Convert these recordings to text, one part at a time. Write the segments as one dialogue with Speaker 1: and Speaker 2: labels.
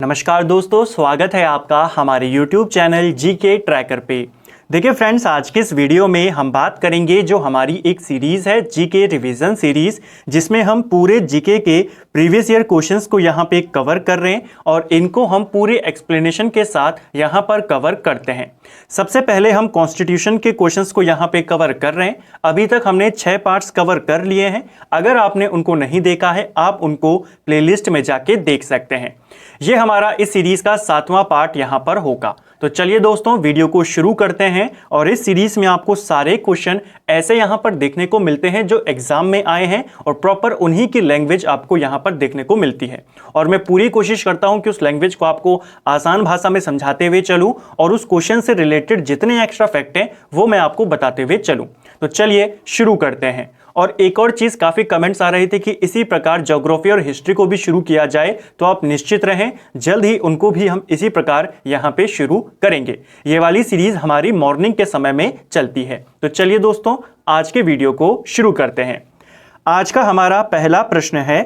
Speaker 1: नमस्कार दोस्तों, स्वागत है आपका हमारे YouTube चैनल जीके ट्रैकर पे। देखिए फ्रेंड्स, आज के इस वीडियो में हम बात करेंगे जो हमारी एक सीरीज़ है जीके रिवीजन सीरीज़, जिसमें हम पूरे जीके के प्रीवियस ईयर क्वेश्चंस को यहाँ पे कवर कर रहे हैं और इनको हम पूरे एक्सप्लेनेशन के साथ यहाँ पर कवर करते हैं। सबसे पहले हम कॉन्स्टिट्यूशन के क्वेश्चंस को यहाँ पे कवर कर रहे हैं। अभी तक हमने 6 पार्ट्स कवर कर लिए हैं। अगर आपने उनको नहीं देखा है, आप उनको प्लेलिस्ट में जाके देख सकते हैं। ये हमारा इस सीरीज़ का 7वां पार्ट यहाँ पर होगा। तो चलिए दोस्तों, वीडियो को शुरू करते हैं। और इस सीरीज में आपको सारे क्वेश्चन ऐसे यहां पर देखने को मिलते हैं जो एग्जाम में आए हैं और प्रॉपर उन्हीं की लैंग्वेज आपको यहां पर देखने को मिलती है। और मैं पूरी कोशिश करता हूं कि उस लैंग्वेज को आपको आसान भाषा में समझाते हुए चलूं और उस क्वेश्चन से रिलेटेड जितने एक्स्ट्रा फैक्ट हैं वो मैं आपको बताते हुए चलूं। तो चलिए शुरू करते हैं। और एक और चीज़, काफ़ी कमेंट्स आ रहे थे कि इसी प्रकार ज्योग्राफी और हिस्ट्री को भी शुरू किया जाए, तो आप निश्चित रहें, जल्द ही उनको भी हम इसी प्रकार यहाँ पे शुरू करेंगे। ये वाली सीरीज़ हमारी मॉर्निंग के समय में चलती है। तो चलिए दोस्तों, आज के वीडियो को शुरू करते हैं। आज का हमारा पहला प्रश्न है,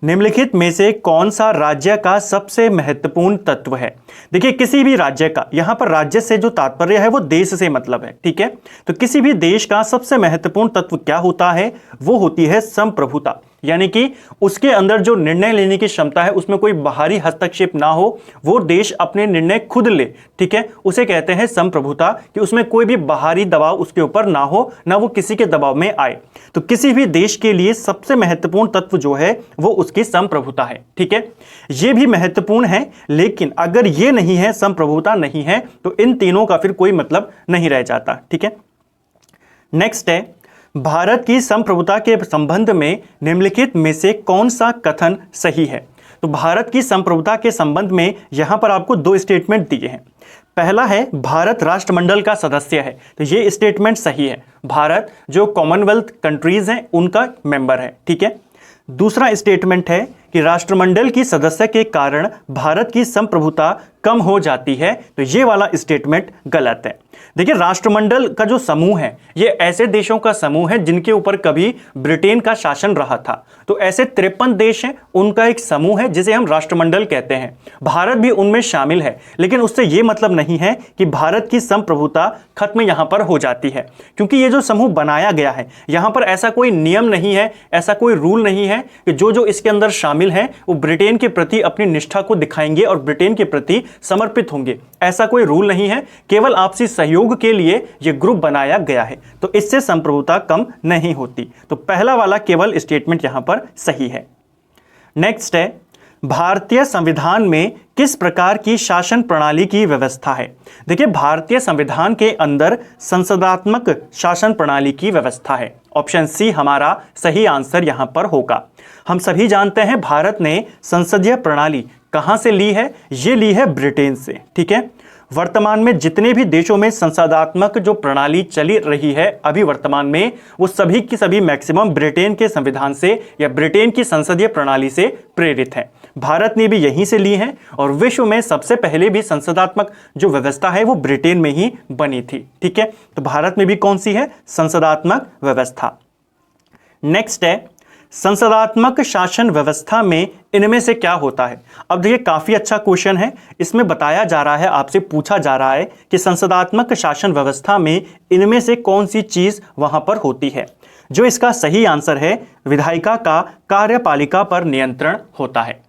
Speaker 1: निम्नलिखित में से कौन सा राज्य का सबसे महत्वपूर्ण तत्व है। देखिए, किसी भी राज्य का, यहां पर राज्य से जो तात्पर्य है वो देश से मतलब है, ठीक है। तो किसी भी देश का सबसे महत्वपूर्ण तत्व क्या होता है, वो होती है संप्रभुता। यानी कि उसके अंदर जो निर्णय लेने की क्षमता है, उसमें कोई बाहरी हस्तक्षेप ना हो, वो देश अपने निर्णय खुद ले, ठीक है। उसे कहते हैं संप्रभुता, कि उसमें कोई भी बाहरी दबाव उसके ऊपर ना हो, ना वो किसी के दबाव में आए। तो किसी भी देश के लिए सबसे महत्वपूर्ण तत्व जो है वो उसकी संप्रभुता है, ठीक है। ये भी महत्वपूर्ण है, लेकिन अगर ये नहीं है, संप्रभुता नहीं है, तो इन तीनों का फिर कोई मतलब नहीं रह जाता, ठीक है। नेक्स्ट है, भारत की संप्रभुता के संबंध में निम्नलिखित में से कौन सा कथन सही है। तो भारत की संप्रभुता के संबंध में यहां पर आपको 2 स्टेटमेंट दिए हैं। पहला है, भारत राष्ट्रमंडल का सदस्य है, तो ये स्टेटमेंट सही है। भारत जो कॉमनवेल्थ कंट्रीज हैं उनका मेंबर है, ठीक है। दूसरा स्टेटमेंट है कि राष्ट्रमंडल की सदस्य के कारण भारत की संप्रभुता कम हो जाती है, तो ये वाला स्टेटमेंट गलत है। देखिए, राष्ट्रमंडल का जो समूह है, ये ऐसे देशों का समूह है जिनके ऊपर कभी ब्रिटेन का शासन रहा था। तो ऐसे 53 देश हैं, उनका एक समूह है जिसे हम राष्ट्रमंडल कहते हैं। भारत भी उनमें शामिल है, लेकिन उससे ये मतलब नहीं है कि भारत की संप्रभुता खत्म यहां पर हो जाती है, क्योंकि ये जो समूह बनाया गया है, यहां पर ऐसा कोई नियम नहीं है, ऐसा कोई रूल नहीं है कि जो इसके अंदर शामिल हैं वो ब्रिटेन के प्रति अपनी निष्ठा को दिखाएंगे और ब्रिटेन के प्रति समर्पित होंगे। ऐसा कोई रूल नहीं है, केवल आपसी सहयोग के लिए यह ग्रुप बनाया गया है। तो इससे संप्रभुता कम नहीं होती। तो पहला वाला केवल स्टेटमेंट यहां पर सही है। नेक्स्ट है, भारतीय संविधान में किस प्रकार की शासन प्रणाली की व्यवस्था है। देखिए, भारतीय संविधान के अंदर संसदात्मक शासन प्रणाली की व्यवस्था है। ऑप्शन सी हमारा सही आंसर यहां पर होगा। हम सभी जानते हैं भारत ने संसदीय प्रणाली कहां से ली है, ये ली है ब्रिटेन से, ठीक है। वर्तमान में जितने भी देशों में संसदात्मक जो प्रणाली चली रही है अभी वर्तमान में, वो सभी की सभी मैक्सिमम ब्रिटेन के संविधान से या ब्रिटेन की संसदीय प्रणाली से प्रेरित है। भारत ने भी यहीं से ली है और विश्व में सबसे पहले भी संसदात्मक जो व्यवस्था है वो ब्रिटेन में ही बनी थी, ठीक है। तो भारत में भी कौन सी है, संसदात्मक व्यवस्था। नेक्स्ट है, संसदात्मक शासन व्यवस्था में इनमें से क्या होता है। अब देखिए, काफी अच्छा क्वेश्चन है। इसमें बताया जा रहा है, आपसे पूछा जा रहा है कि संसदात्मक शासन व्यवस्था में इनमें से कौन सी चीज वहां पर होती है। जो इसका सही आंसर है, विधायिका का कार्यपालिका पर नियंत्रण होता है।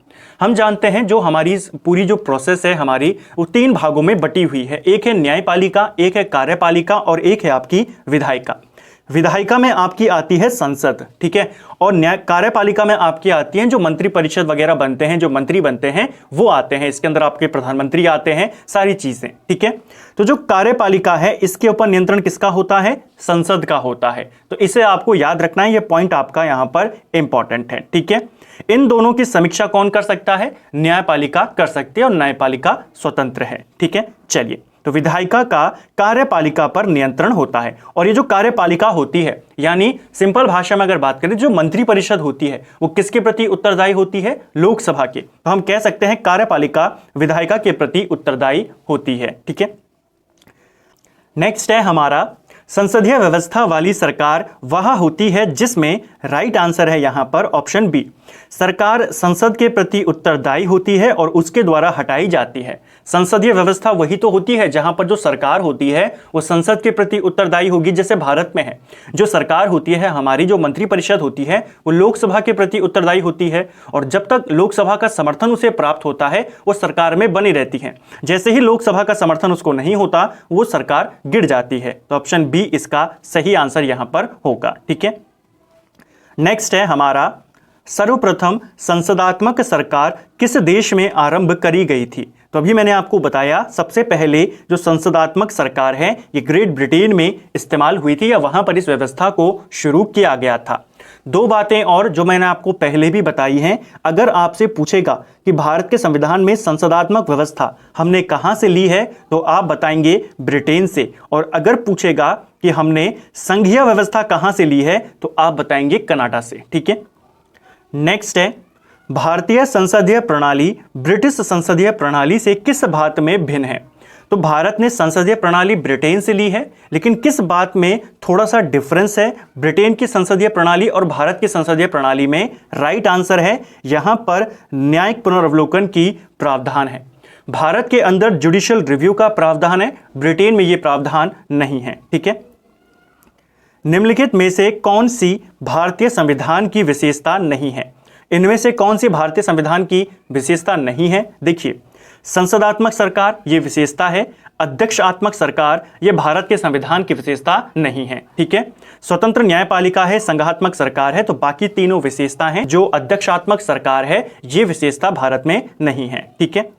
Speaker 1: हम जानते हैं जो हमारी पूरी जो प्रोसेस है हमारी, वो 3 भागों में बटी हुई है। एक है न्यायपालिका, एक है कार्यपालिका और एक है आपकी विधायिका। विधायिका में आपकी आती है संसद, ठीक है, और न्याय कार्यपालिका में आपकी आती हैं जो मंत्री परिषद वगैरह बनते हैं, जो मंत्री बनते हैं वो आते हैं। इसके अंदर आपके प्रधानमंत्री आते हैं, सारी चीजें, ठीक है। तो जो कार्यपालिका है, इसके ऊपर नियंत्रण किसका होता है, संसद का होता है। तो इसे आपको याद रखना है, ये पॉइंट आपका यहां पर इंपॉर्टेंट है, ठीक है। इन दोनों की समीक्षा कौन कर सकता है, न्यायपालिका कर सकती है और न्यायपालिका स्वतंत्र है, ठीक है। चलिए, तो विधायिका का कार्यपालिका पर नियंत्रण होता है। और ये जो कार्यपालिका होती है, यानी सिंपल भाषा में अगर बात करें, जो मंत्री परिषद होती है वो किसके प्रति उत्तरदायी होती है, लोकसभा के। तो हम कह सकते हैं कार्यपालिका विधायिका के प्रति उत्तरदायी होती है, ठीक है। नेक्स्ट है हमारा, संसदीय व्यवस्था वाली सरकार वह होती है जिसमें राइट आंसर है यहां पर ऑप्शन बी। सरकार संसद के प्रति उत्तरदायी होती है और उसके द्वारा हटाई जाती है। संसदीय व्यवस्था वही तो होती है जहां पर जो सरकार होती है वो संसद के प्रति उत्तरदायी होगी। जैसे भारत में है, जो सरकार होती है, हमारी जो मंत्रिपरिषद होती है, वो लोकसभा के प्रति उत्तरदायी होती है और जब तक लोकसभा का समर्थन उसे प्राप्त होता है वो सरकार में बनी रहती है। जैसे ही लोकसभा का समर्थन उसको नहीं होता वो सरकार गिर जाती है। तो ऑप्शन बी इसका सही आंसर यहां पर होगा। ठीक है, नेक्स्ट है हमारा, सर्वप्रथम संसदात्मक सरकार किस देश में आरंभ करी गई थी? तो अभी मैंने आपको बताया सबसे पहले जो संसदात्मक सरकार है ये ग्रेट ब्रिटेन में इस्तेमाल हुई थी या वहां पर इस व्यवस्था को शुरू किया गया था। दो बातें और जो मैंने आपको पहले भी बताई हैं, अगर आपसे पूछेगा कि भारत के संविधान में संसदात्मक व्यवस्था हमने कहां से ली है तो आप बताएंगे ब्रिटेन से, और अगर पूछेगा कि हमने संघीय व्यवस्था कहां से ली है तो आप बताएंगे कनाडा से। ठीक है, नेक्स्ट है, भारतीय संसदीय प्रणाली ब्रिटिश संसदीय प्रणाली से किस बात में भिन्न है? तो भारत ने संसदीय प्रणाली ब्रिटेन से ली है, लेकिन किस बात में थोड़ा सा डिफरेंस है ब्रिटेन की संसदीय प्रणाली और भारत की संसदीय प्रणाली में? राइट आंसर है यहां पर न्यायिक पुनर्वलोकन की प्रावधान है। भारत के अंदर जुडिशियल रिव्यू का प्रावधान है, ब्रिटेन में यह प्रावधान नहीं है। ठीक है, निम्नलिखित में से कौन सी भारतीय संविधान की विशेषता नहीं है? इनमें से कौन सी भारतीय संविधान की विशेषता नहीं है? देखिए, संसदात्मक सरकार ये विशेषता है, अध्यक्षात्मक सरकार ये भारत के संविधान की विशेषता नहीं है। ठीक है, स्वतंत्र न्यायपालिका है, संघात्मक सरकार है, तो बाकी तीनों विशेषता हैं। जो अध्यक्षात्मक सरकार है ये विशेषता भारत में नहीं है। ठीक है,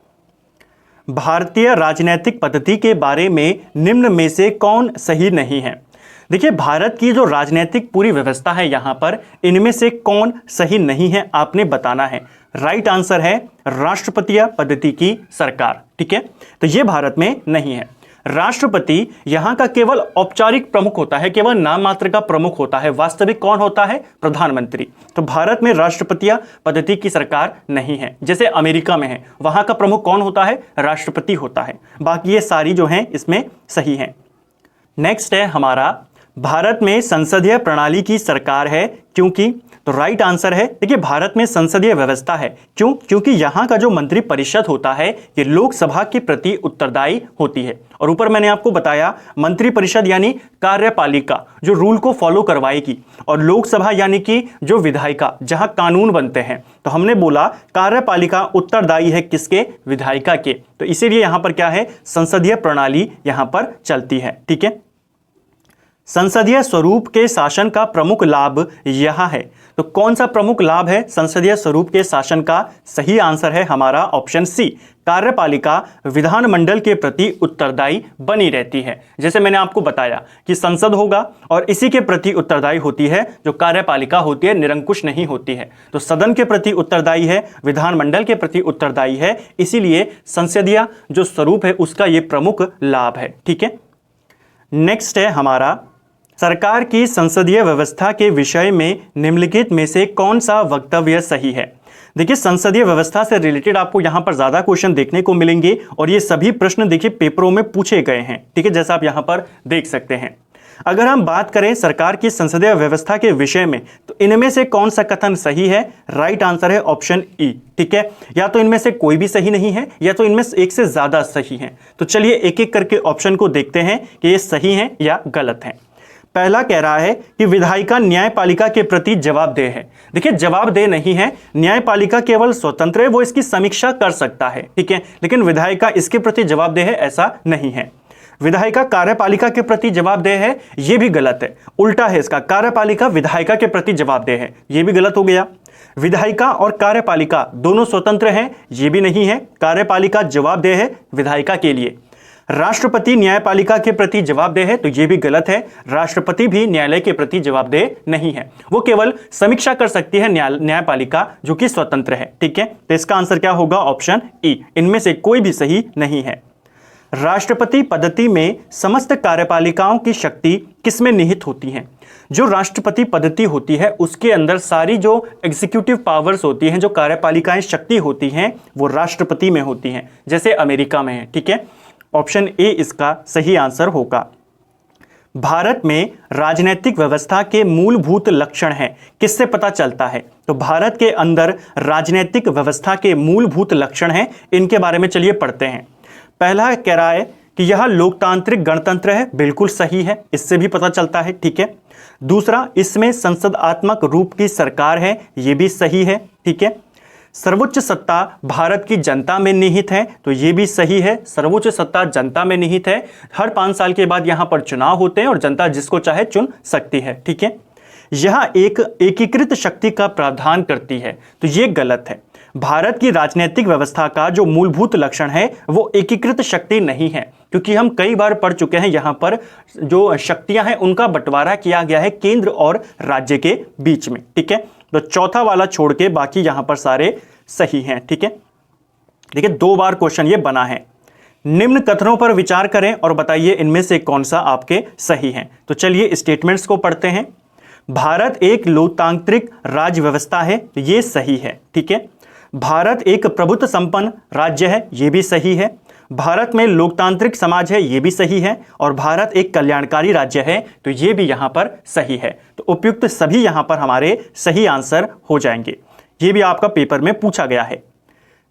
Speaker 1: भारतीय राजनीतिक पद्धति के बारे में निम्न में से कौन सही नहीं है? देखिए, भारत की जो राजनीतिक पूरी व्यवस्था है यहां पर, इनमें से कौन सही नहीं है आपने बताना है। राइट आंसर है राष्ट्रपतीय पद्धति की सरकार। ठीक है, तो यह भारत में नहीं है। राष्ट्रपति यहां का केवल औपचारिक प्रमुख होता है, केवल नाम मात्र का प्रमुख होता है। वास्तविक कौन होता है? प्रधानमंत्री। तो भारत में राष्ट्रपतीय पद्धति की सरकार नहीं है। जैसे अमेरिका में है, वहां का प्रमुख कौन होता है? राष्ट्रपति होता है। बाकी ये सारी जो हैं इसमें सही है। नेक्स्ट है हमारा, भारत में संसदीय प्रणाली की सरकार है क्योंकि? तो राइट आंसर है, देखिए भारत में संसदीय व्यवस्था है क्यों? क्योंकि यहां का जो मंत्रिपरिषद होता है ये लोकसभा के प्रति उत्तरदायी होती है। और ऊपर मैंने आपको बताया मंत्रिपरिषद यानी कार्यपालिका जो रूल को फॉलो करवाएगी, और लोकसभा यानी कि जो विधायिका जहां कानून बनते हैं। तो हमने बोला कार्यपालिका उत्तरदायी है किसके? विधायिका के। तो इसीलिए यहां पर क्या है? संसदीय प्रणाली यहां पर चलती है। ठीक है, संसदीय स्वरूप के शासन का प्रमुख लाभ यह है। तो कौन सा प्रमुख लाभ है संसदीय स्वरूप के शासन का? सही आंसर है हमारा ऑप्शन सी, कार्यपालिका विधानमंडल के प्रति उत्तरदायी बनी रहती है। जैसे मैंने आपको बताया कि संसद होगा और इसी के प्रति उत्तरदायी होती है, जो कार्यपालिका होती है निरंकुश नहीं होती है। तो सदन के प्रति उत्तरदायी है, विधानमंडल के प्रति उत्तरदायी है, इसीलिए संसदीय जो स्वरूप है उसका यह प्रमुख लाभ है। ठीक है, नेक्स्ट है हमारा, सरकार की संसदीय व्यवस्था के विषय में निम्नलिखित में से कौन सा वक्तव्य सही है? देखिए, संसदीय व्यवस्था से रिलेटेड आपको यहां पर ज्यादा क्वेश्चन देखने को मिलेंगे और ये सभी प्रश्न देखिए पेपरों में पूछे गए हैं। ठीक है, जैसा आप यहां पर देख सकते हैं। अगर हम बात करें सरकार की संसदीय व्यवस्था के विषय में, तो इनमें से कौन सा कथन सही है? राइट आंसर है ऑप्शन ई। ठीक है, या तो इनमें से कोई भी सही नहीं है या तो इनमें एक से ज्यादा सही है। तो चलिए एक एक करके ऑप्शन को देखते हैं कि ये सही है या गलत है। पहला कह रहा है कि विधायिका न्यायपालिका के प्रति जवाबदेह है। देखिए, जवाबदेह नहीं है, न्यायपालिका केवल स्वतंत्र है, वो इसकी समीक्षा कर सकता है। ठीक है, लेकिन विधायिका इसके प्रति जवाबदेह है ऐसा नहीं है। विधायिका कार्यपालिका के प्रति जवाबदेह है, यह भी गलत है। उल्टा है इसका, कार्यपालिका विधायिका के प्रति जवाबदेह है, यह भी गलत हो गया। विधायिका और कार्यपालिका दोनों स्वतंत्र हैं, यह भी नहीं है। कार्यपालिका जवाबदेह है विधायिका के लिए। राष्ट्रपति न्यायपालिका के प्रति जवाबदेह है, तो यह भी गलत है। राष्ट्रपति भी न्यायालय के प्रति जवाबदेह नहीं है, वो केवल समीक्षा कर सकती है न्यायपालिका जो कि स्वतंत्र है। ठीक है, तो इसका आंसर क्या होगा? Option E. इनमें से कोई भी सही नहीं है। राष्ट्रपति पद्धति में समस्त कार्यपालिकाओं की शक्ति किसमें निहित होती है? जो राष्ट्रपति पद्धति होती है उसके अंदर सारी जो एग्जीक्यूटिव पावर्स होती हैं, जो कार्यपालिकाएं शक्ति होती हैं, वो राष्ट्रपति में होती हैं, जैसे अमेरिका में है। ठीक है, ऑप्शन ए इसका सही आंसर होगा। भारत में राजनीतिक व्यवस्था के मूलभूत लक्षण हैं, किससे पता चलता है? तो भारत के अंदर राजनीतिक व्यवस्था के मूलभूत लक्षण हैं, इनके बारे में चलिए पढ़ते हैं। पहला कह रहा है कि यह लोकतांत्रिक गणतंत्र है, बिल्कुल सही है, इससे भी पता चलता है, ठीक है। दूसरा, इसमें संसदात्मक रूप की सरकार है, यह भी सही है, ठीक है। सर्वोच्च सत्ता भारत की जनता में निहित है, तो यह भी सही है, सर्वोच्च सत्ता जनता में निहित है। हर 5 साल के बाद यहां पर चुनाव होते हैं और जनता जिसको चाहे चुन सकती है, ठीक है। यह एक एकीकृत शक्ति का प्रावधान करती है, तो यह गलत है। भारत की राजनीतिक व्यवस्था का जो मूलभूत लक्षण है वो एकीकृत शक्ति नहीं है, क्योंकि हम कई बार पढ़ चुके हैं यहां पर जो शक्तियां हैं उनका बंटवारा किया गया है केंद्र और राज्य के बीच में, ठीक है। तो चौथा वाला छोड़ के बाकी यहां पर सारे सही हैं, ठीक है। देखिए 2 बार क्वेश्चन ये बना है। निम्न कथनों पर विचार करें और बताइए इनमें से कौन सा आपके सही है। तो चलिए स्टेटमेंट्स को पढ़ते हैं। भारत एक लोकतांत्रिक राज्य व्यवस्था है, तो ये सही है, ठीक है। भारत एक प्रभुत्व संपन्न राज्य है, यह भी सही है। भारत में लोकतांत्रिक समाज है, यह भी सही है। और भारत एक कल्याणकारी राज्य है, तो यह भी यहां पर सही है। तो उपयुक्त सभी यहां पर हमारे सही आंसर हो जाएंगे। यह भी आपका पेपर में पूछा गया है।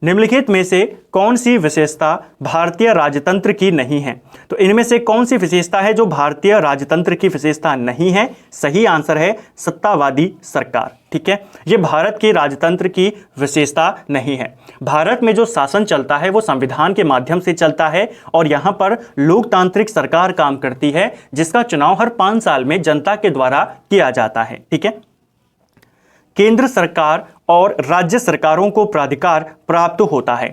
Speaker 1: निम्नलिखित में से कौन सी विशेषता भारतीय राजतंत्र की नहीं है? तो इनमें से कौन सी विशेषता है जो भारतीय राजतंत्र की विशेषता नहीं है? सही आंसर है सत्तावादी सरकार, ठीक है। यह भारत के राजतंत्र की विशेषता नहीं है। भारत में जो शासन चलता है वो संविधान के माध्यम से चलता है और यहां पर लोकतांत्रिक सरकार काम करती है, जिसका चुनाव हर 5 साल में जनता के द्वारा किया जाता है, ठीक है। केंद्र सरकार और राज्य सरकारों को प्राधिकार प्राप्त होता है।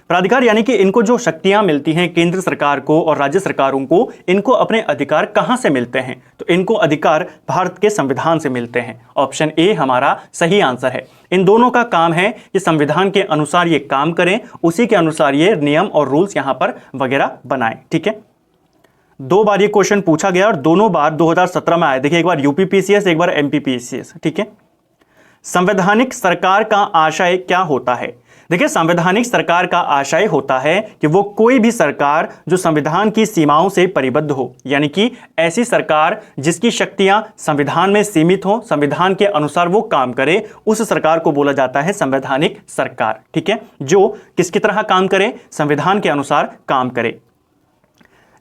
Speaker 1: प्राधिकार यानी कि इनको जो शक्तियां मिलती हैं केंद्र सरकार को और राज्य सरकारों को, इनको अपने अधिकार कहां से मिलते हैं? तो इनको अधिकार भारत के संविधान से मिलते हैं। ऑप्शन ए हमारा सही आंसर है। इन दोनों का काम है कि संविधान के अनुसार ये काम करें, उसी के अनुसार ये नियम और रूल्स यहां पर वगैरह बनाएं, ठीक है। 2 बार ये क्वेश्चन पूछा गया और दोनों बार 2017 में आए। देखिए, एक बार यूपीपीसीएस, एक बार एमपीपीसीएस, ठीक है। संवैधानिक सरकार का आशय क्या होता है? देखिए, संवैधानिक सरकार का आशय होता है कि वो कोई भी सरकार जो संविधान की सीमाओं से परिबद्ध हो, यानी कि ऐसी सरकार जिसकी शक्तियां संविधान में सीमित हो, संविधान के अनुसार वो काम करे, उस सरकार को बोला जाता है संवैधानिक सरकार, ठीक है। जो किसकी तरह काम करे? संविधान के अनुसार काम करे।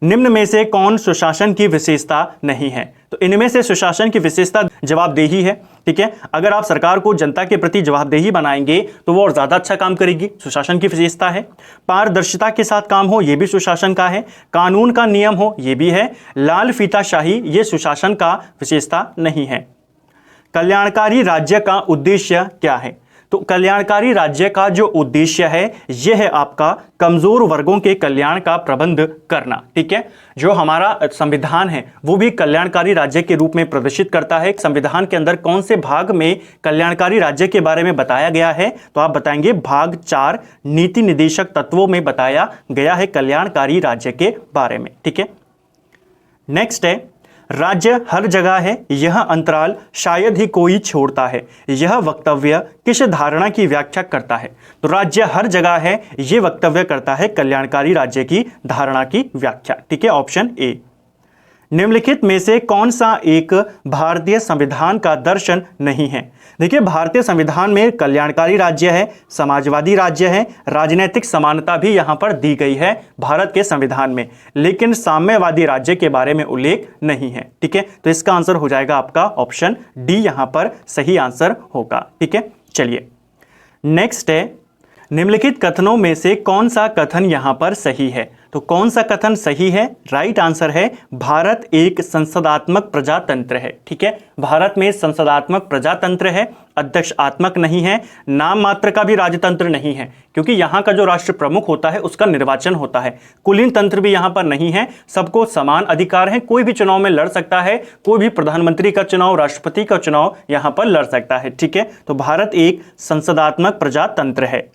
Speaker 1: निम्न में से कौन सुशासन की विशेषता नहीं है? तो इनमें से सुशासन की विशेषता जवाबदेही है, ठीक है। अगर आप सरकार को जनता के प्रति जवाबदेही बनाएंगे तो वो और ज्यादा अच्छा काम करेगी, सुशासन की विशेषता है। पारदर्शिता के साथ काम हो, यह भी सुशासन का है। कानून का नियम हो, यह भी है। लाल फीताशाही, ये सुशासन का विशेषता नहीं है। कल्याणकारी राज्य का उद्देश्य क्या है? तो कल्याणकारी राज्य का जो उद्देश्य है यह है आपका कमजोर वर्गों के कल्याण का प्रबंध करना, ठीक है। जो हमारा संविधान है वो भी कल्याणकारी राज्य के रूप में प्रदर्शित करता है। संविधान के अंदर कौन से भाग में कल्याणकारी राज्य के बारे में बताया गया है? तो आप बताएंगे भाग 4 नीति निदेशक तत्वों में बताया गया है कल्याणकारी राज्य के बारे में, ठीक है। नेक्स्ट है, राज्य हर जगह है, यह अंतराल शायद ही कोई छोड़ता है। यह वक्तव्य किस धारणा की व्याख्या करता है? तो राज्य हर जगह है, यह वक्तव्य करता है कल्याणकारी राज्य की धारणा की व्याख्या, ठीक है। Option A. निम्नलिखित में से कौन सा एक भारतीय संविधान का दर्शन नहीं है? देखिए, भारतीय संविधान में कल्याणकारी राज्य है, समाजवादी राज्य है, राजनीतिक समानता भी यहां पर दी गई है भारत के संविधान में, लेकिन साम्यवादी राज्य के बारे में उल्लेख नहीं है, ठीक है। तो इसका आंसर हो जाएगा आपका ऑप्शन डी, यहां पर सही आंसर होगा, ठीक है। चलिए नेक्स्ट है, निम्नलिखित कथनों में से कौन सा कथन यहां पर सही है? तो कौन सा कथन सही है? राइट आंसर है भारत एक संसदात्मक प्रजातंत्र है, ठीक है। भारत में संसदात्मक प्रजातंत्र है, अध्यक्षात्मक नहीं है, नाम मात्र का भी राजतंत्र नहीं है, क्योंकि यहां का जो राष्ट्र प्रमुख होता है उसका निर्वाचन होता है। कुलीन तंत्र भी यहां पर नहीं है, सबको समान अधिकार है, कोई भी चुनाव में लड़ सकता है, कोई भी प्रधानमंत्री का चुनाव, राष्ट्रपति का चुनाव यहां पर लड़ सकता है, ठीक है। तो भारत एक संसदात्मक प्रजातंत्र है।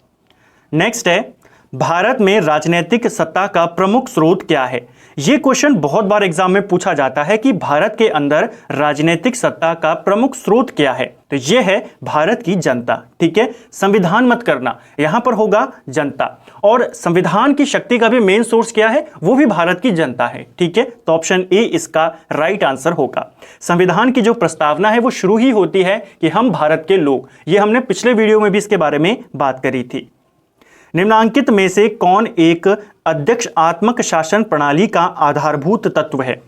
Speaker 1: नेक्स्ट है, भारत में राजनीतिक सत्ता का प्रमुख स्रोत क्या है? ये क्वेश्चन बहुत बार एग्जाम में पूछा जाता है कि भारत के अंदर राजनीतिक सत्ता का प्रमुख स्रोत क्या है? तो ये है भारत की जनता। ठीक है, संविधान मत करना, यहां पर होगा जनता। और संविधान की शक्ति का भी मेन सोर्स क्या है? वो भी भारत की जनता है। ठीक है, तो ऑप्शन ए इसका राइट आंसर होगा। संविधान की जो प्रस्तावना है वो शुरू ही होती है कि हम भारत के लोग, ये हमने पिछले वीडियो में भी इसके बारे में बात करी थी। निम्नांकित में से कौन एक अध्यक्षात्मक शासन प्रणाली का आधारभूत तत्व है?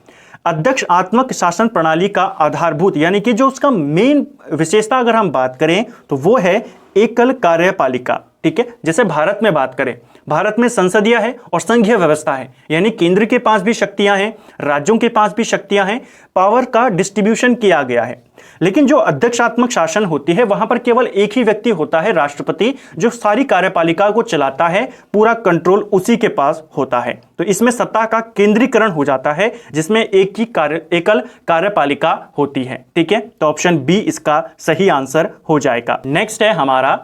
Speaker 1: अध्यक्षात्मक शासन प्रणाली का आधारभूत यानी कि जो उसका मेन विशेषता अगर हम बात करें तो वो है एकल कार्यपालिका। ठीक है, जैसे भारत में बात करें, भारत में संसदीय है और संघीय व्यवस्था है, यानी केंद्र के पास भी शक्तियां हैं, राज्यों के पास भी शक्तियां हैं, पावर का डिस्ट्रीब्यूशन किया गया है। लेकिन जो अध्यक्षात्मक शासन होती है वहां पर केवल एक ही व्यक्ति होता है, राष्ट्रपति, जो सारी कार्यपालिका को चलाता है, पूरा कंट्रोल उसी के पास होता है। तो इसमें सत्ता का केंद्रीकरण हो जाता है, जिसमें एकल कार्यपालिका होती है। ठीक है, तो ऑप्शन बी इसका सही आंसर हो जाएगा। नेक्स्ट है हमारा,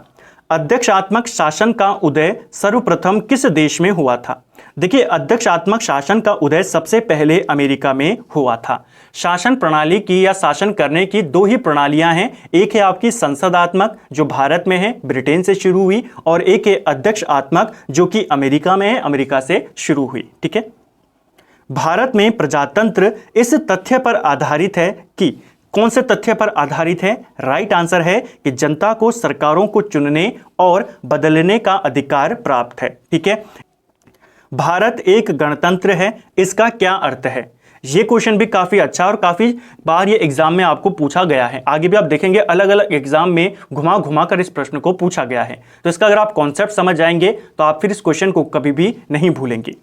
Speaker 1: अध्यक्षात्मक शासन का उदय सर्वप्रथम किस देश में हुआ था? देखिए, अध्यक्षात्मक शासन का उदय सबसे पहले अमेरिका में हुआ था। शासन प्रणाली की या शासन करने की दो ही प्रणालियां हैं, एक है आपकी संसदात्मक जो भारत में है, ब्रिटेन से शुरू हुई, और एक है अध्यक्षात्मक जो कि अमेरिका में है, अमेरिका से शुरू हुई। ठीक है, भारत में प्रजातंत्र इस तथ्य पर आधारित है कि, कौन से तथ्य पर आधारित है? राइट आंसर है कि जनता को सरकारों को चुनने और बदलने का अधिकार प्राप्त है। ठीक है, भारत एक गणतंत्र है, इसका क्या अर्थ है? ये क्वेश्चन भी काफी अच्छा और काफी बार ये एग्जाम में आपको पूछा गया है। आगे भी आप देखेंगे अलग अलग एग्जाम में घुमा घुमा कर इस प्रश्न को पूछा गया है। तो इसका अगर आप कॉन्सेप्ट समझ जाएंगे तो आप फिर इस क्वेश्चन को कभी भी नहीं भूलेंगे।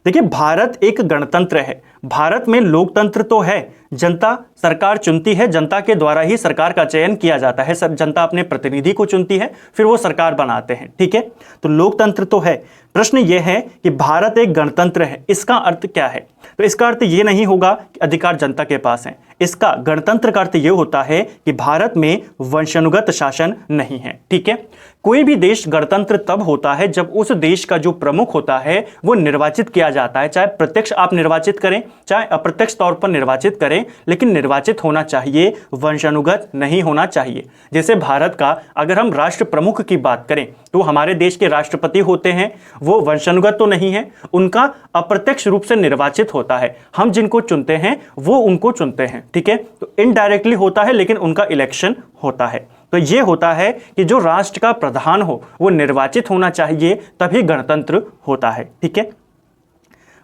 Speaker 1: देखिए, भारत एक गणतंत्र है, भारत में लोकतंत्र तो है, जनता सरकार चुनती है, जनता के द्वारा ही सरकार का चयन किया जाता है, जनता अपने प्रतिनिधि को चुनती है, फिर वो सरकार बनाते हैं। ठीक है, तो लोकतंत्र तो है। प्रश्न यह है कि भारत एक गणतंत्र है, इसका अर्थ क्या है? तो इसका अर्थ ये नहीं होगा कि अधिकार जनता के पास है, इसका गणतंत्र का अर्थ यह होता है कि भारत में वंशानुगत शासन नहीं है। ठीक है, कोई भी देश गणतंत्र तब होता है जब उस देश का जो प्रमुख होता है वो निर्वाचित किया जाता है, चाहे प्रत्यक्ष आप निर्वाचित करें चाहे अप्रत्यक्ष तौर पर निर्वाचित करें, लेकिन निर्वाचित होना चाहिए, वंशानुगत नहीं होना चाहिए। जैसे भारत का अगर हम राष्ट्र प्रमुख की बात करें तो हमारे देश के राष्ट्रपति होते हैं, वो वंशानुगत तो नहीं है, उनका अप्रत्यक्ष रूप से निर्वाचित होता है, हम जिनको चुनते हैं वो उनको चुनते हैं। ठीक है, तो इनडायरेक्टली होता है लेकिन उनका इलेक्शन होता है। तो ये होता है कि जो राष्ट्र का प्रधान हो वो निर्वाचित होना चाहिए, तभी गणतंत्र होता है। ठीक है,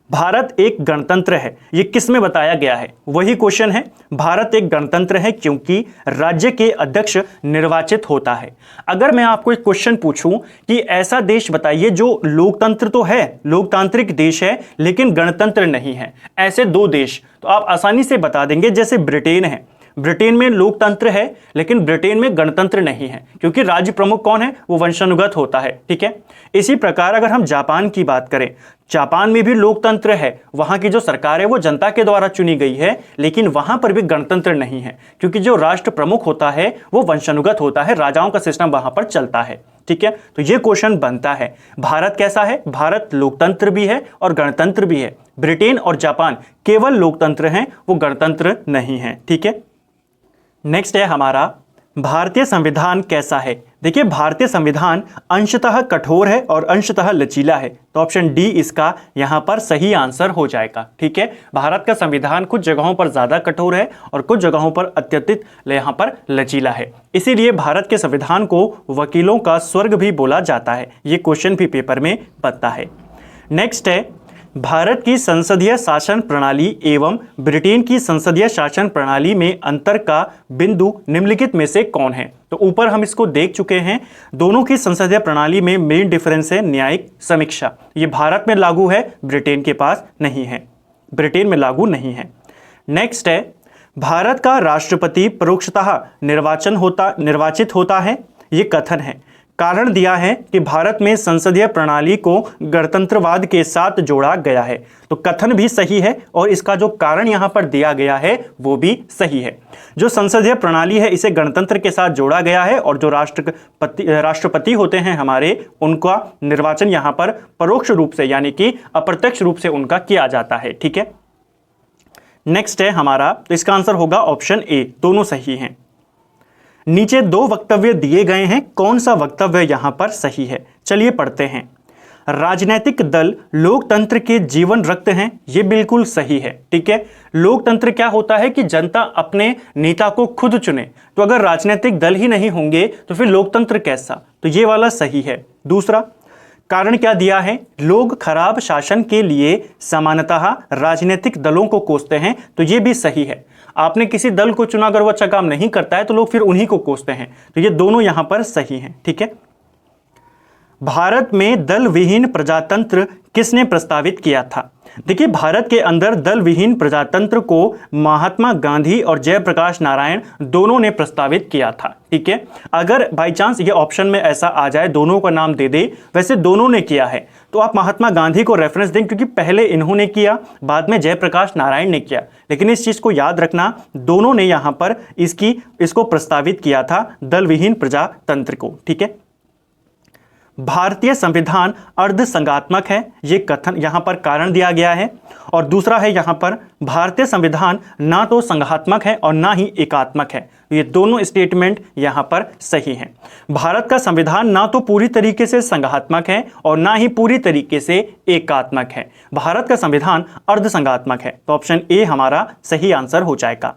Speaker 1: भारत एक गणतंत्र है, ये किस में बताया गया है? वही क्वेश्चन है, भारत एक गणतंत्र है क्योंकि राज्य के अध्यक्ष निर्वाचित होता है। अगर मैं आपको एक क्वेश्चन पूछूं कि ऐसा देश बताइए जो लोकतंत्र तो है, लोकतांत्रिक देश है लेकिन गणतंत्र नहीं है, ऐसे दो देश, तो आप आसानी से बता देंगे। जैसे ब्रिटेन है, ब्रिटेन में लोकतंत्र है लेकिन ब्रिटेन में गणतंत्र नहीं है, क्योंकि राज्य प्रमुख कौन है? वो वंशानुगत होता है। ठीक है, इसी प्रकार अगर हम जापान की बात करें, जापान में भी लोकतंत्र है, वहां की जो सरकार है वो जनता के द्वारा चुनी गई है, लेकिन वहां पर भी गणतंत्र नहीं है, क्योंकि जो राष्ट्र प्रमुख होता है वो वंशानुगत होता है, राजाओं का सिस्टम वहां पर चलता है। ठीक है, तो ये क्वेश्चन बनता है, भारत कैसा है? भारत लोकतंत्र भी है और गणतंत्र भी है। ब्रिटेन और जापान केवल लोकतंत्र हैं, वो गणतंत्र नहीं है। ठीक है, नेक्स्ट है हमारा, भारतीय संविधान कैसा है? देखिए, भारतीय संविधान अंशतः कठोर है और अंशतः लचीला है, तो ऑप्शन डी इसका यहां पर सही आंसर हो जाएगा। ठीक है, भारत का संविधान कुछ जगहों पर ज्यादा कठोर है और कुछ जगहों पर अत्यधिक यहां पर लचीला है, इसीलिए भारत के संविधान को वकीलों का स्वर्ग भी बोला जाता है। ये क्वेश्चन भी पेपर में बनता है। नेक्स्ट है, भारत की संसदीय शासन प्रणाली एवं ब्रिटेन की संसदीय शासन प्रणाली में अंतर का बिंदु निम्नलिखित में से कौन है? तो ऊपर हम इसको देख चुके हैं, दोनों की संसदीय प्रणाली में मेन डिफरेंस है न्यायिक समीक्षा। ये भारत में लागू है, ब्रिटेन के पास नहीं है, ब्रिटेन में लागू नहीं है। नेक्स्ट है, भारत का राष्ट्रपति परोक्षतः निर्वाचित होता है, ये कथन है, कारण दिया है कि भारत में संसदीय प्रणाली को गणतंत्रवाद के साथ जोड़ा गया है। तो कथन भी सही है और इसका जो कारण यहाँ पर दिया गया है वो भी सही है। जो संसदीय प्रणाली है इसे गणतंत्र के साथ जोड़ा गया है और जो राष्ट्रपति होते हैं हमारे, उनका निर्वाचन यहाँ पर परोक्ष रूप से यानी कि अप्रत्यक्ष रूप से उनका किया जाता है। ठीक है, नेक्स्ट है हमारा, तो इसका आंसर होगा ऑप्शन ए, दोनों सही हैं। नीचे दो वक्तव्य दिए गए हैं, कौन सा वक्तव्य यहां पर सही है? चलिए पढ़ते हैं। राजनीतिक दल लोकतंत्र के जीवन रक्त हैं, यह बिल्कुल सही है। ठीक है, लोकतंत्र क्या होता है कि जनता अपने नेता को खुद चुने, तो अगर राजनीतिक दल ही नहीं होंगे तो फिर लोकतंत्र कैसा? तो ये वाला सही है। दूसरा कारण क्या दिया है? लोग खराब शासन के लिए सामान्यतः राजनीतिक दलों को कोसते हैं, तो ये भी सही है। आपने किसी दल को चुना, अगर वो अच्छा काम नहीं करता है तो लोग फिर उन्हीं को कोसते हैं, तो ये दोनों यहां पर सही हैं। ठीक है, भारत में दल विहीन प्रजातंत्र किसने प्रस्तावित किया था? देखिए, भारत के अंदर दल विहीन प्रजातंत्र को महात्मा गांधी और जयप्रकाश नारायण दोनों ने प्रस्तावित किया था। ठीक है, अगर बाई चांस ये ऑप्शन में ऐसा आ जाए दोनों का नाम दे दे, वैसे दोनों ने किया है, तो आप महात्मा गांधी को रेफरेंस दें क्योंकि पहले इन्होंने किया, बाद में जयप्रकाश नारायण ने किया। लेकिन इस चीज को याद रखना, दोनों ने यहां पर इसको प्रस्तावित किया था, दल विहीन प्रजातंत्र को। ठीक है, भारतीय संविधान अर्धसंघात्मक है, ये कथन यहां पर कारण दिया गया है। और दूसरा है यहां पर, भारतीय संविधान ना तो संघात्मक है और ना ही एकात्मक है। ये दोनों स्टेटमेंट यहां पर सही हैं। भारत का संविधान ना तो पूरी तरीके से संघात्मक है और ना ही पूरी तरीके से एकात्मक है। भारत का संविधान अर्धसंघात्मक है, तो ऑप्शन ए हमारा सही आंसर हो जाएगा।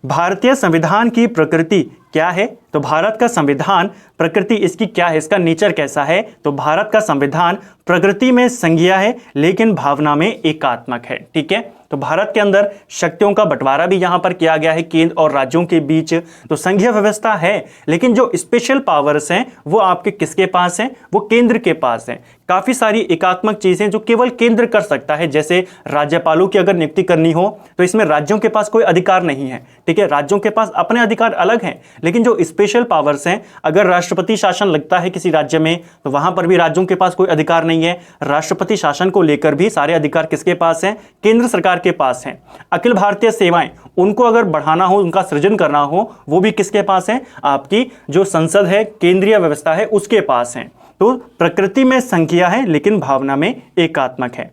Speaker 1: भारतीय संविधान की प्रकृति क्या है? तो भारत का संविधान प्रकृति इसकी क्या है, इसका नेचर कैसा है? तो भारत का संविधान प्रकृति में संघीय है लेकिन भावना में एकात्मक है। ठीक है, तो भारत के अंदर शक्तियों का बंटवारा भी यहां पर किया गया है केंद्र और राज्यों के बीच, तो संघीय व्यवस्था है, लेकिन जो स्पेशल पावर्स हैं वो आपके किसके पास हैं? वो केंद्र के पास हैं। काफी सारी एकात्मक चीजें जो केवल केंद्र कर सकता है, जैसे राज्यपालों की अगर नियुक्ति करनी हो तो इसमें राज्यों के पास कोई अधिकार नहीं है। ठीक है, राज्यों के पास अपने अधिकार अलग हैं, लेकिन जो स्पेशल पावर्स हैं, अगर राष्ट्रपति शासन लगता है किसी राज्य में तो वहां पर भी राज्यों के पास कोई अधिकार नहीं है। राष्ट्रपति शासन को लेकर भी सारे अधिकार किसके पास हैं? केंद्र सरकार के पास हैं। अखिल भारतीय सेवाएं, उनको अगर बढ़ाना हो, उनका सृजन करना हो, वो भी किसके पास है? आपकी जो संसद है, केंद्रीय व्यवस्था है, उसके पास है। तो प्रकृति में संघीय है लेकिन भावना में एकात्मक है।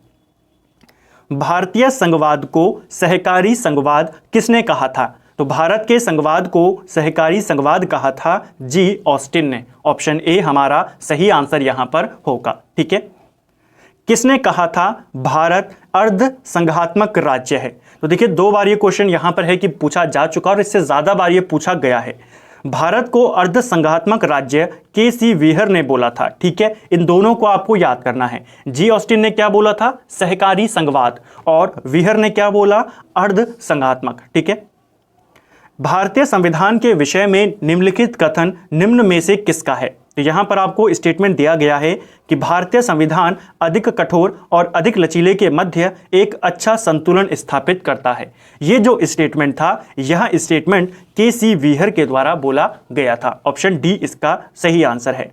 Speaker 1: भारतीय संघवाद को सहकारी संघवाद किसने कहा था? तो भारत के संघवाद को सहकारी संघवाद कहा था जी ऑस्टिन ने। ऑप्शन ए हमारा सही आंसर यहां पर होगा। ठीक है, किसने कहा था भारत अर्ध संघात्मक राज्य है? तो देखिए, दो बार ये क्वेश्चन यहां पर है कि पूछा जा चुका और इससे ज्यादा बार ये पूछा गया है। भारत को अर्ध संघात्मक राज्य के.सी. व्हीयर ने बोला था। ठीक है, इन दोनों को आपको याद करना है। जी ऑस्टिन ने क्या बोला था? सहकारी संघवाद, और व्हीयर ने क्या बोला? अर्ध संघात्मक। ठीक है, भारतीय संविधान के विषय में निम्नलिखित कथन निम्न में से किसका है? तो यहां पर आपको स्टेटमेंट दिया गया है कि भारतीय संविधान अधिक कठोर और अधिक लचीले के मध्य एक अच्छा संतुलन स्थापित करता है। यह जो स्टेटमेंट था, यह स्टेटमेंट के.सी. व्हीयर के द्वारा बोला गया था। ऑप्शन डी इसका सही आंसर है।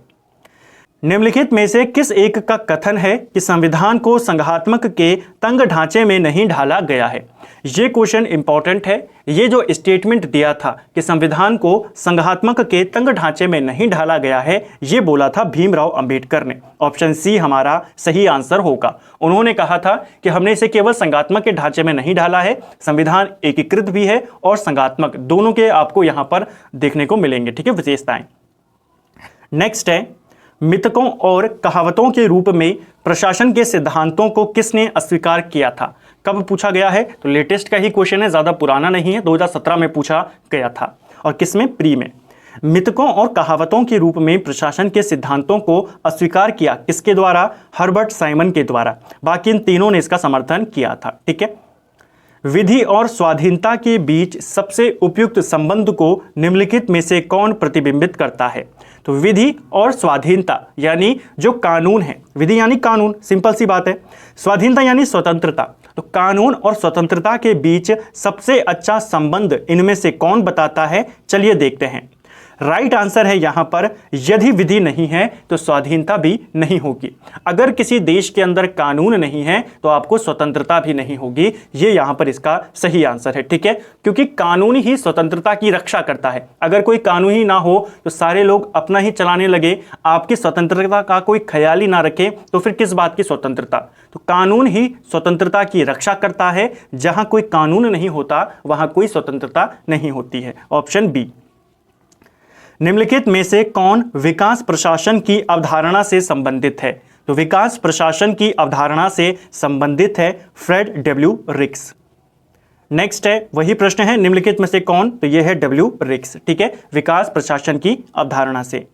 Speaker 1: निम्नलिखित में से किस एक का कथन है कि संविधान को संघात्मक के तंग ढांचे में नहीं ढाला गया है? ये क्वेश्चन इंपॉर्टेंट है। ये जो स्टेटमेंट दिया था कि संविधान को संघात्मक के तंग ढांचे में नहीं ढाला गया है, ये बोला था भीमराव अंबेडकर ने। ऑप्शन सी हमारा सही आंसर होगा। उन्होंने कहा था कि हमने इसे केवल संघात्मक के ढांचे में नहीं ढाला है, संविधान एकीकृत भी है और संघात्मक, दोनों के आपको यहां पर देखने को मिलेंगे। ठीक है, विशेषताएं। नेक्स्ट है, मिथकों और कहावतों के रूप में प्रशासन के सिद्धांतों को किसने अस्वीकार किया था? कब पूछा गया है? तो लेटेस्ट का ही क्वेश्चन है, ज्यादा पुराना नहीं है, 2017 में पूछा गया था। और किसमें? प्री में। मिथकों और कहावतों के रूप में प्रशासन के सिद्धांतों को अस्वीकार किया किसके द्वारा? हर्बर्ट साइमन के द्वारा। बाकी इन तीनों ने इसका समर्थन किया था। ठीक है, विधि और स्वाधीनता के बीच सबसे उपयुक्त संबंध को निम्नलिखित में से कौन प्रतिबिंबित करता है? तो विधि और स्वाधीनता यानी जो कानून है, विधि यानी कानून, सिंपल सी बात है। स्वाधीनता यानी स्वतंत्रता, तो कानून और स्वतंत्रता के बीच सबसे अच्छा संबंध इनमें से कौन बताता है? चलिए देखते हैं। राइट आंसर है यहां पर यदि विधि नहीं है तो स्वाधीनता भी नहीं होगी। अगर किसी देश के अंदर कानून नहीं है तो आपको स्वतंत्रता भी नहीं होगी। ये यहां पर इसका सही आंसर है, ठीक है, क्योंकि कानून ही स्वतंत्रता की रक्षा करता है। अगर कोई कानून ही ना हो तो सारे लोग अपना ही चलाने लगे, आपकी स्वतंत्रता का कोई ख्याल ही ना रखे, तो फिर किस बात की स्वतंत्रता। तो कानून ही स्वतंत्रता की रक्षा करता है। जहां कोई कानून नहीं होता वहां कोई स्वतंत्रता नहीं होती है। Option B. निम्नलिखित में से कौन विकास प्रशासन की अवधारणा से संबंधित है? तो विकास प्रशासन की अवधारणा से संबंधित है फ्रेड डब्ल्यू रिक्स। नेक्स्ट है वही प्रश्न है, निम्नलिखित में से कौन? तो यह है डब्ल्यू रिक्स, ठीक है, विकास प्रशासन की अवधारणा से।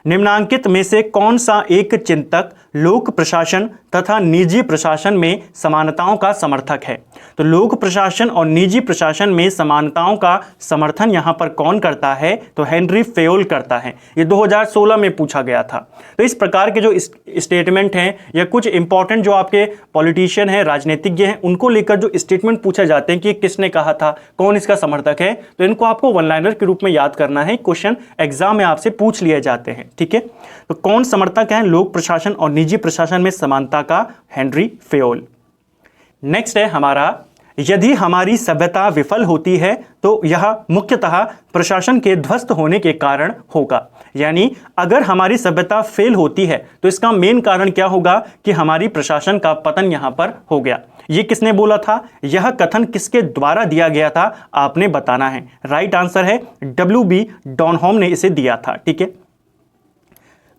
Speaker 1: निम्नांकित में से कौन सा एक चिंतक लोक प्रशासन तथा निजी प्रशासन में समानताओं का समर्थक है? तो लोक प्रशासन और निजी प्रशासन में समानताओं का समर्थन यहां पर कौन करता है? तो हेनरी फेयोल करता है। ये 2016 में पूछा गया था। तो इस प्रकार के जो स्टेटमेंट हैं या कुछ इंपॉर्टेंट जो आपके पॉलिटिशियन हैं, राजनीतिज्ञ हैं, उनको लेकर जो स्टेटमेंट पूछे जाते हैं कि किसने कहा था, कौन इसका समर्थक है, तो इनको आपको वन लाइनर के रूप में याद करना है। क्वेश्चन एग्जाम में आपसे पूछ लिए जाते हैं, ठीक है। तो कौन समर्थक है लोक प्रशासन और निजी प्रशासन में समानता का? Henry Fayol. नेक्स्ट है हमारा, यदि हमारी सभ्यता विफल होती है तो यह मुख्यतः प्रशासन के ध्वस्त होने के कारण होगा। यानी अगर हमारी सभ्यता फेल होती है तो इसका मेन कारण क्या होगा कि हमारी प्रशासन का पतन यहां पर हो गया। ये किसने बोला था? यह कथन किसके द्वारा दिया गया था? आपने बताना है। राइट आंसर है डब्ल्यू.बी. डॉनहोम ने इसे दिया था, ठीक है।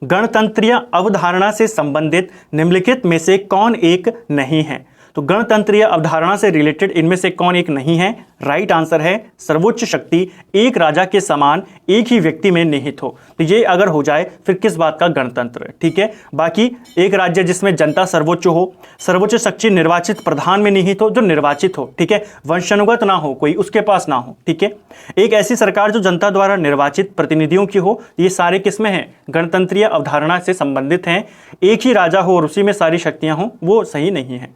Speaker 1: गणतंत्रीय अवधारणा से संबंधित निम्नलिखित में से कौन एक नहीं है? तो गणतंत्रीय अवधारणा से रिलेटेड इनमें से कौन एक नहीं है? राइट आंसर है सर्वोच्च शक्ति एक राजा के समान एक ही व्यक्ति में निहित हो। तो ये अगर हो जाए फिर किस बात का गणतंत्र, ठीक है। बाकी एक राज्य जिसमें जनता सर्वोच्च हो, सर्वोच्च शक्ति निर्वाचित प्रधान में निहित हो, जो निर्वाचित हो, ठीक है, वंशानुगत ना हो, कोई उसके पास ना हो, ठीक है। एक ऐसी सरकार जो जनता द्वारा निर्वाचित प्रतिनिधियों की हो, ये सारे किसमें हैं? गणतंत्रीय अवधारणा से संबंधित हैं। एक ही राजा हो और उसी में सारी शक्तियां हो, वो सही नहीं है।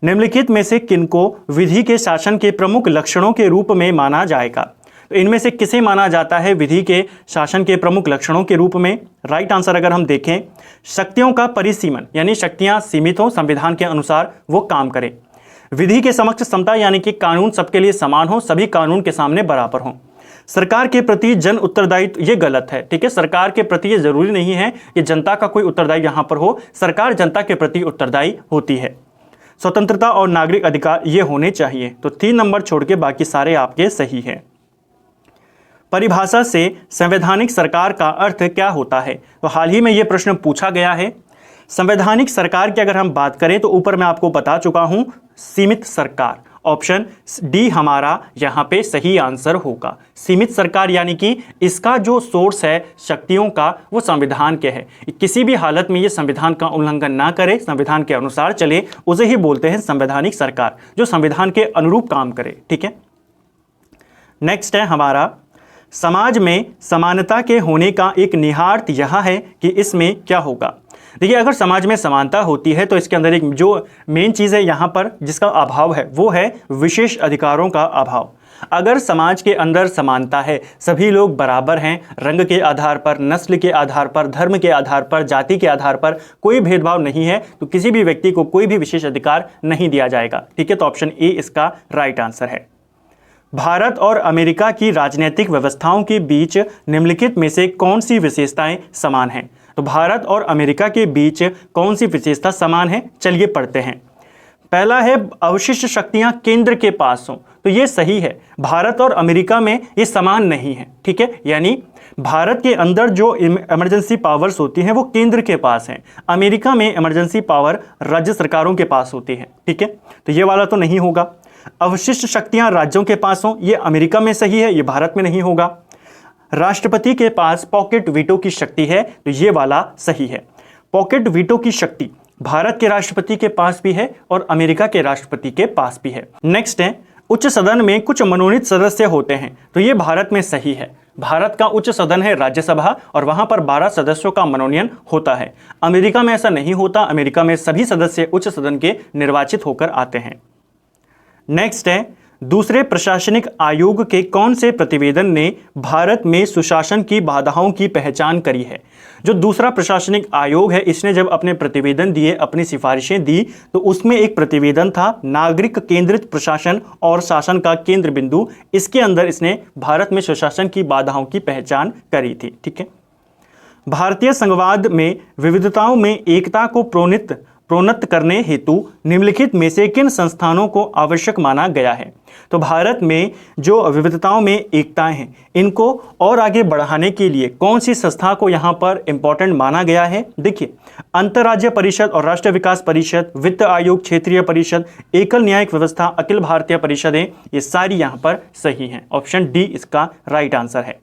Speaker 1: निम्नलिखित में से किनको विधि के शासन के प्रमुख लक्षणों के रूप में माना जाएगा? तो इनमें से किसे माना जाता है विधि के शासन के प्रमुख लक्षणों के रूप में? राइट आंसर अगर हम देखें, शक्तियों का परिसीमन, यानी शक्तियां सीमित हो, संविधान के अनुसार वो काम करें। विधि के समक्ष समता, यानी कि कानून सबके लिए समान हो, सभी कानून के सामने बराबर हो। सरकार के प्रति जन उत्तरदायित्व, ये गलत है, ठीक है। सरकार के प्रति ये जरूरी नहीं है कि जनता का कोई उत्तरदायी यहां पर हो, सरकार जनता के प्रति उत्तरदायी होती है। स्वतंत्रता और नागरिक अधिकार ये होने चाहिए। तो 3 नंबर छोड़ के बाकी सारे आपके सही हैं। परिभाषा से संवैधानिक सरकार का अर्थ क्या होता है? तो हाल ही में ये प्रश्न पूछा गया है। संवैधानिक सरकार की अगर हम बात करें तो ऊपर मैं आपको बता चुका हूं, सीमित सरकार। ऑप्शन डी हमारा यहां पे सही आंसर होगा। सीमित सरकार यानी कि इसका जो सोर्स है शक्तियों का वो संविधान के है, किसी भी हालत में ये संविधान का उल्लंघन ना करे, संविधान के अनुसार चले, उसे ही बोलते हैं संवैधानिक सरकार, जो संविधान के अनुरूप काम करे, ठीक है। नेक्स्ट है हमारा, समाज में समानता के होने का एक निहितार्थ यह है कि इसमें क्या होगा? देखिए, अगर समाज में समानता होती है तो इसके अंदर एक जो मेन चीज़ है यहाँ पर जिसका अभाव है वो है विशेष अधिकारों का अभाव। अगर समाज के अंदर समानता है, सभी लोग बराबर हैं, रंग के आधार पर, नस्ल के आधार पर, धर्म के आधार पर, जाति के आधार पर कोई भेदभाव नहीं है, तो किसी भी व्यक्ति को कोई भी विशेष अधिकार नहीं दिया जाएगा, ठीक है। तो ऑप्शन ए इसका राइट आंसर है। भारत और अमेरिका की राजनीतिक व्यवस्थाओं के बीच निम्नलिखित में से कौन सी विशेषताएं समान हैं? तो भारत और अमेरिका के बीच कौन सी विशेषता समान है? चलिए पढ़ते हैं। पहला है अवशिष्ट शक्तियां केंद्र के पास हों, तो ये सही है। भारत और अमेरिका में ये समान नहीं है, ठीक है। यानी भारत के अंदर जो इमरजेंसी पावर्स होती हैं वो केंद्र के पास हैं, अमेरिका में इमरजेंसी पावर राज्य सरकारों के पास होती है, ठीक है। तो ये वाला तो नहीं होगा। अवशिष्ट शक्तियां राज्यों के पास हों, ये अमेरिका में सही है, ये भारत में नहीं होगा। राष्ट्रपति के पास पॉकेट वीटो की शक्ति है, तो ये वाला सही है। पॉकेट वीटो की शक्ति भारत के राष्ट्रपति के पास भी है और अमेरिका के राष्ट्रपति के पास भी है। नेक्स्ट है, उच्च सदन में कुछ मनोनीत सदस्य होते हैं, तो ये भारत में सही है। भारत का उच्च सदन है राज्यसभा और वहां पर 12 सदस्यों का मनोनयन होता है। अमेरिका में ऐसा नहीं होता, अमेरिका में सभी सदस्य उच्च सदन के निर्वाचित होकर आते हैं। नेक्स्ट है, दूसरे प्रशासनिक आयोग के कौन से प्रतिवेदन ने भारत में सुशासन की बाधाओं की पहचान करी है? जो दूसरा प्रशासनिक आयोग है, इसने जब अपने प्रतिवेदन दिए, अपनी सिफारिशें दी, तो उसमें एक प्रतिवेदन था नागरिक केंद्रित प्रशासन और शासन का केंद्र बिंदु। इसके अंदर इसने भारत में सुशासन की बाधाओं की पहचान करी थी। ठीक है। भारतीय संघवाद में विविधताओं में एकता को प्रोन्नत करने हेतु निम्नलिखित में से किन संस्थानों को आवश्यक माना गया है? तो भारत में जो विविधताओं में एकताएं हैं, इनको और आगे बढ़ाने के लिए कौन सी संस्था को यहाँ पर इंपॉर्टेंट माना गया है? देखिए, अंतर्राज्य परिषद और राष्ट्रीय विकास परिषद, वित्त आयोग, क्षेत्रीय परिषद, एकल न्यायिक व्यवस्था, अखिल भारतीय परिषदें, ये सारी यहाँ पर सही हैं। ऑप्शन डी इसका राइट आंसर है।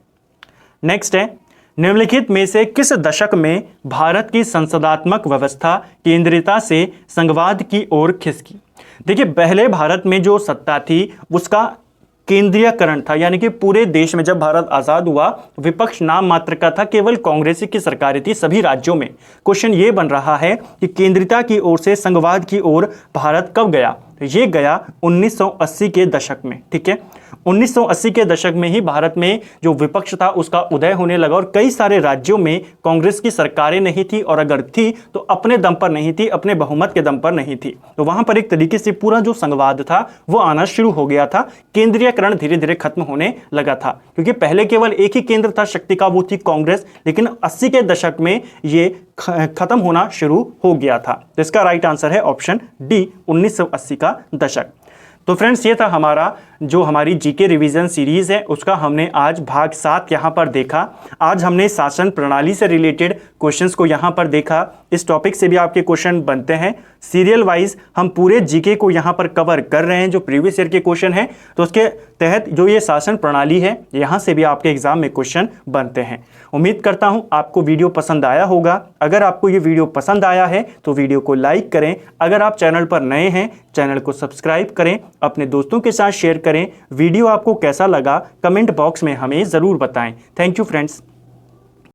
Speaker 1: नेक्स्ट है, निम्नलिखित में से किस दशक में भारत की संसदात्मक व्यवस्था केंद्रीयता से संघवाद की ओर खिसकी? देखिए, पहले भारत में जो सत्ता थी उसका केंद्रीयकरण था, यानी कि पूरे देश में जब भारत आजाद हुआ, विपक्ष नाम मात्र का था, केवल कांग्रेस की सरकारें थी सभी राज्यों में। क्वेश्चन ये बन रहा है कि केंद्रीयता की ओर से संघवाद की ओर भारत कब गया? तो ये गया 1980 के दशक में। ठीक है, 1980 के दशक में ही भारत में जो विपक्ष था उसका उदय होने लगा और कई सारे राज्यों में कांग्रेस की सरकारें नहीं थी, और अगर थी तो अपने दम पर नहीं थी, अपने बहुमत के दम पर नहीं थी। तो वहां पर एक तरीके से पूरा जो संघवाद था वो आना शुरू हो गया था, केंद्रीयकरण धीरे धीरे खत्म होने लगा था, क्योंकि पहले केवल एक ही केंद्र था शक्ति का, वो थी कांग्रेस, लेकिन 80 के दशक में ये खत्म होना शुरू हो गया था। तो इसका राइट आंसर है ऑप्शन डी, 1980 का दशक। तो फ्रेंड्स, ये था हमारा जो हमारी जीके रिवीजन सीरीज है, उसका हमने आज भाग 7 यहाँ पर देखा। आज हमने शासन प्रणाली से रिलेटेड क्वेश्चंस को यहाँ पर देखा। इस टॉपिक से भी आपके क्वेश्चन बनते हैं। सीरियल वाइज हम पूरे जीके को यहाँ पर कवर कर रहे हैं, जो प्रीवियस ईयर के क्वेश्चन हैं, तो उसके तहत जो ये शासन प्रणाली है, यहाँ से भी आपके एग्जाम में क्वेश्चन बनते हैं। उम्मीद करता हूँ आपको वीडियो पसंद आया होगा। अगर आपको ये वीडियो पसंद आया है तो वीडियो को लाइक करें। अगर आप चैनल पर नए हैं, चैनल को सब्सक्राइब करें, अपने दोस्तों के साथ शेयर करें। वीडियो आपको कैसा लगा कमेंट बॉक्स में हमें ज़रूर बताएं। Thank you friends.